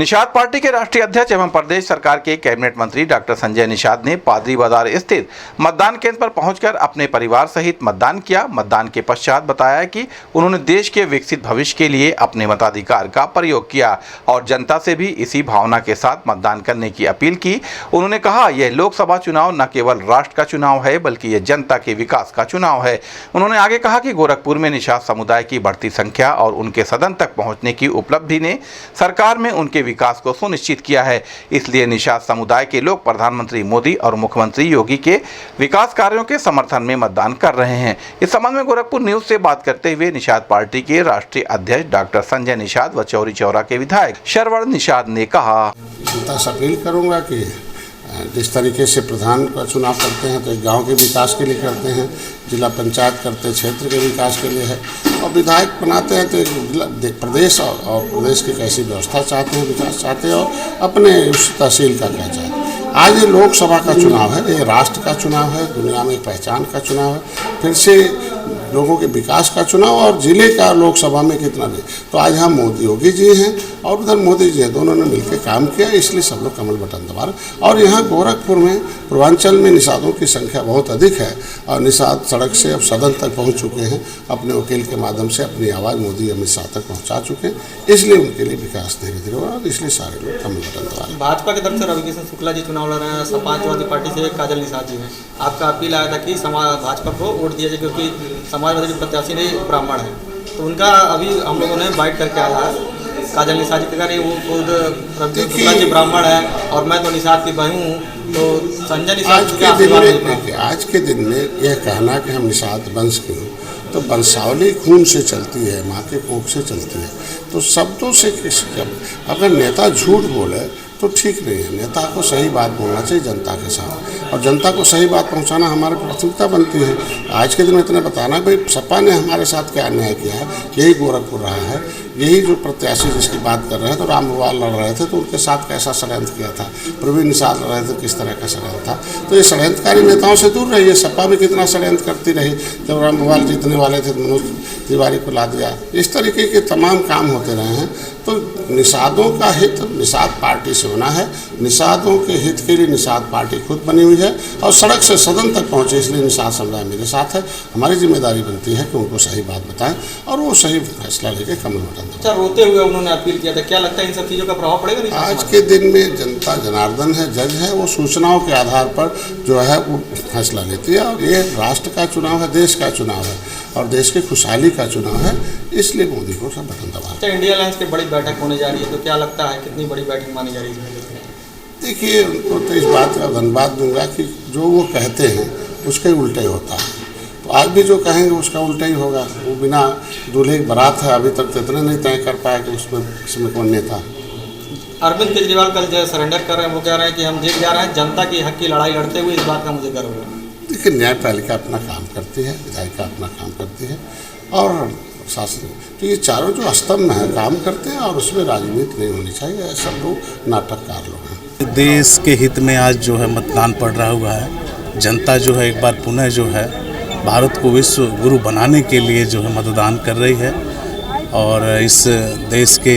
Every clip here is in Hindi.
निषाद पार्टी के राष्ट्रीय अध्यक्ष एवं प्रदेश सरकार के कैबिनेट मंत्री डॉक्टर संजय निषाद ने पादरी बाजार स्थित मतदान केंद्र पर पहुंचकर अपने परिवार सहित मतदान किया। मतदान के पश्चात बताया कि उन्होंने देश के विकसित भविष्य के लिए अपने मताधिकार का प्रयोग किया और जनता से भी इसी भावना के साथ मतदान करने की अपील की। उन्होंने कहा, यह लोकसभा चुनाव न केवल राष्ट्र का चुनाव है बल्कि यह जनता के विकास का चुनाव है। उन्होंने आगे कहा कि गोरखपुर में निषाद समुदाय की बढ़ती संख्या और उनके सदन तक पहुंचने की उपलब्धि ने सरकार में उनके विकास को सुनिश्चित किया है। इसलिए निषाद समुदाय के लोग प्रधानमंत्री मोदी और मुख्यमंत्री योगी के विकास कार्यों के समर्थन में मतदान कर रहे हैं। इस संबंध में गोरखपुर न्यूज से बात करते हुए निषाद पार्टी के राष्ट्रीय अध्यक्ष डॉक्टर संजय निषाद व चौरी चौरा के विधायक श्रवण निषाद ने कहा, जनता से अपील करूंगा कि जिस तरीके से प्रधान का चुनाव करते हैं तो एक गांव के विकास के लिए करते हैं, जिला पंचायत करते हैं क्षेत्र के विकास के लिए है, और विधायक बनाते हैं तो एक प्रदेश और प्रदेश की कैसी व्यवस्था चाहते हैं, विकास चाहते हैं और अपने उस तहसील का क्या चाहते हैं। आज ये लोकसभा का चुनाव है, ये राष्ट्र का चुनाव है, दुनिया में पहचान का चुनाव है, फिर से लोगों के विकास का चुनाव और जिले का लोकसभा में कितना भी। तो आज हम मोदी योगी जी हैं और उधर मोदी जी हैं, दोनों ने मिलकर काम किया, इसलिए सब लोग कमल बटन दबा रहे। और यहाँ गोरखपुर में पूर्वांचल में निषादों की संख्या बहुत अधिक है और निषाद सड़क से अब सदन तक पहुँच चुके हैं, अपने वकील के माध्यम से अपनी आवाज़ मोदी अमित शाह तक पहुँचा चुके हैं, इसलिए उनके लिए विकास धीरे धीरे हो रहा है, इसलिए सारे लोग कमल बटन दबा रहे हैं। भाजपा की तरफ से रविकिशन शुक्ला जी चुनाव लड़ रहे हैं, समाजवादी पार्टी से काजल निषाद जी हैं। आपका अपील आया था कि भाजपा को वोट दिया जाए क्योंकि समाजवादी प्रत्याशी ब्राह्मण है, तो उनका अभी हम लोगों ने बाइट करके आया है। काजल निषाद जी कह रही वो खुद शुक्ला जी ब्राह्मण है और मैं तो निषाद की बहू हूँ, तो संजय निषाद आज के दिन में यह कहना कि हम निषाद वंश के हूँ, तो वंशावली खून से चलती है, माँ के कोख से चलती है, तो शब्दों से अगर नेता झूठ बोले तो ठीक नहीं है। नेता को सही बात बोलना चाहिए जनता के साथ, और जनता को सही बात पहुंचाना हमारी प्राथमिकता बनती है। आज के दिन में इतना बताना भाई सपा ने हमारे साथ क्या अन्याय किया है, यही गोरखपुर रहा है, यही जो प्रत्याशी जिसकी बात कर रहे हैं, तो राम भगवान लड़ रहे थे तो उनके साथ कैसा षड्यंत्र किया था, प्रवीण निषाद लड़ रहे थे किस तरह का षड्यंत्र था। तो ये षड्यंत्रकारी नेताओं से दूर रहिए। सपा भी कितना षड्यंत्र करती रही, जब राम भगवान जीतने वाले थे तो मनोज तिवारी को ला दिया। इस तरीके के तमाम काम होते रहे हैं। तो निषादों का हित निषाद पार्टी से होना है, निषादों के हित के लिए निषाद पार्टी खुद बनी हुई है और सड़क से सदन तक पहुंचे, इसलिए निषाद समुदाय मेरे साथ है। हमारी जिम्मेदारी बनती है कि उनको सही बात बताएं और वो सही फैसला लेके कमल बटन दबाएं। अच्छा, रोते हुए उन्होंने अपील किया था, क्या लगता है इन सब चीज़ों का प्रभाव पड़ेगा? आज के दिन में जनता जनार्दन है, जज है, वो सूचनाओं के आधार पर जो है वो फैसला लेती है और ये राष्ट्र का चुनाव है, देश का चुनाव है और देश की खुशहाली का चुनाव है, इसलिए मोदी को सब बटन दबा। अच्छा, इंडिया अलायंस की बड़ी बैठक होने जा रही है, तो क्या लगता है कितनी बड़ी बैठक मानी जा रही है? देखिए, उनको तो इस बात का धन्यवाद दूंगा कि जो वो कहते हैं उसका ही उल्टा ही होता है। तो आज भी जो कहेंगे उसका उल्टा ही होगा। वो बिना दूल्हे की बारात है, अभी तक तो इतना नहीं तय कर पाया कि उसमें कौन नेता। अरविंद केजरीवाल कल जो सरेंडर कर रहे हैं, वो कह रहे हैं कि हम जीत जा रहे हैं, जनता की हक की लड़ाई लड़ते हुए, इस बात का मुझे गर्व है। देखिए, न्यायपालिका अपना काम करती है, विधायिका अपना काम करती है और शासन, तो ये चारों जो स्तंभ हैं काम करते हैं और उसमें राजनीति नहीं होनी चाहिए। सब लोग नाटककार लोग हैं। देश के हित में आज जो है मतदान पड़ रहा हुआ है। जनता जो है एक बार पुनः जो है भारत को विश्व गुरु बनाने के लिए जो है मतदान कर रही है और इस देश के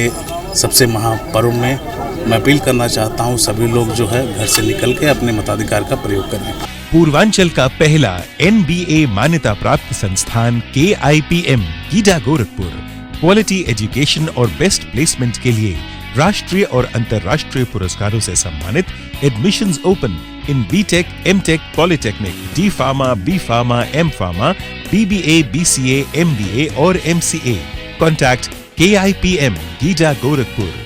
सबसे महापर्व में मैं अपील करना चाहता हूँ सभी लोग जो है घर से निकल के अपने मताधिकार का प्रयोग करें। पूर्वांचल का पहला NBA मान्यता प्राप्त संस्थान KIPM GIDA Gorakhpur quality education और बेस्ट प्लेसमेंट के लिए राष्ट्रीय और अंतर्राष्ट्रीय पुरस्कारों से सम्मानित। Admissions open in BTech, MTech, polytechnic, D Pharma, B Pharma, M Pharma, BBA, BCA, MBA और MCA। Contact KIPM GIDA Gorakhpur.